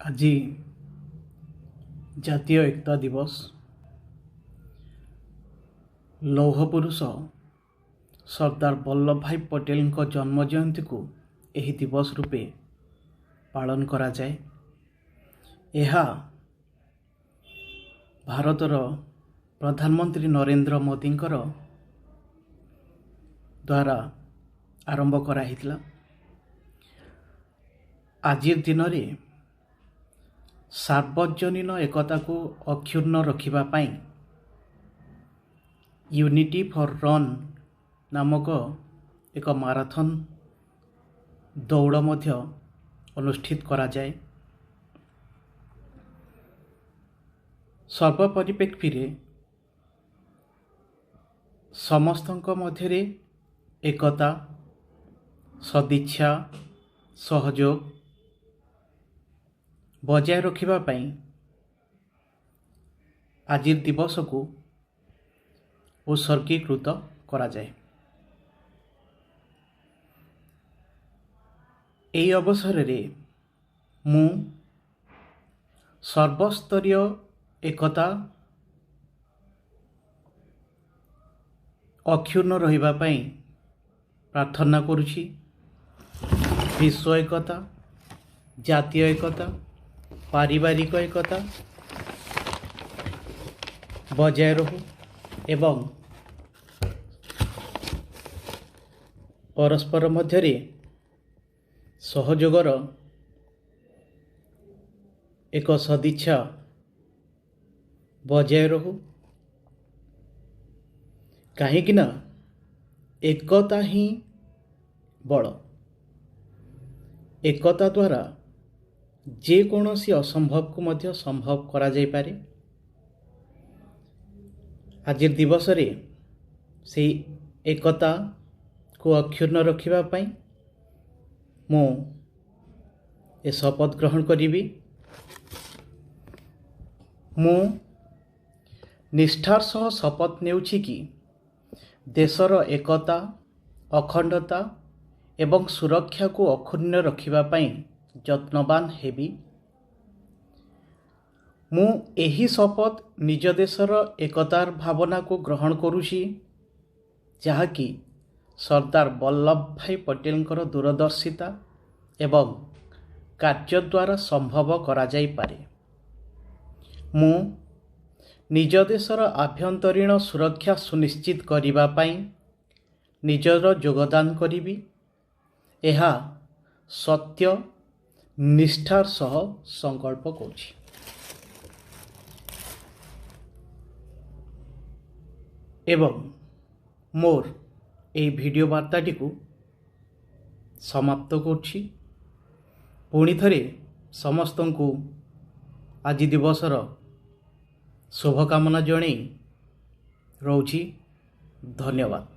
আজি জাতীয় একতা দিবস। लौह पुरुष सरदार वल्लभ भाई पटेल जन्म जयंती को यही दिवस रूपे पालन करा जाए। यह भारतर प्रधानमंत्री नरेंद्र मोदी द्वारा आरंभ कराइथिला। आजिर दिन रे सार्वजनीन एकता को अक्षुण्ण रखिबा पाई यूनिटी फॉर रन नामक एक माराथन दौड़ मध्य अनुष्ठित करा जाए। सर्व परिप्रेक्षी समस्तक मध्यरे एकता, सदिच्छा, सहयोग बजाय रखिबा पाई आजिर दिवस को उत्सर्गीकृत करा जाए। एई अवसर रे मु सर्वस्तरीय एकता अक्षुण्ण रहिबा पाई प्रार्थना करुछि। विश्व एकता, जातीय एकता, पारिवारिक एकता बजाय रहू एवं परस्पर मध्यरे सहयोगर एक सदिच्छा बजाय रहू। कहीं ना एकता ही बड़। एकता द्वारा जे कौनसी असंभव को मध्य संभव करा जाय पारे। आजिर दिवस रे से एकता को अक्षुण्ण रखिबा पाई मो ए शपथ ग्रहण करिबी। मो निष्ठार सह शपथ नेउछि कि देशर एकता, अखंडता एवं सुरक्षा को अक्षुण्ण रखिबा पाई यत्नवान हेबी। मु एही शपथ निज देशर एकतार भावना को ग्रहण करुछि, जहाँकि सरदार वल्लभ भाई पटेल दूरदर्शिता एवं कार्य द्वारा संभव करा जाई पारे। मु निज देशर आभ्यंतरीण सुरक्षा सुनिश्चित करिबा पाई निजर योगदान करिबी। एहा सत्य निष्ठार सह संकल्प करुछि। एवं मोर ए वीडियो वार्ताटी को समाप्त करुछि। पुणी थरे समस्त को आज दिवसर शुभकामना जणै रहुछि। धन्यवाद।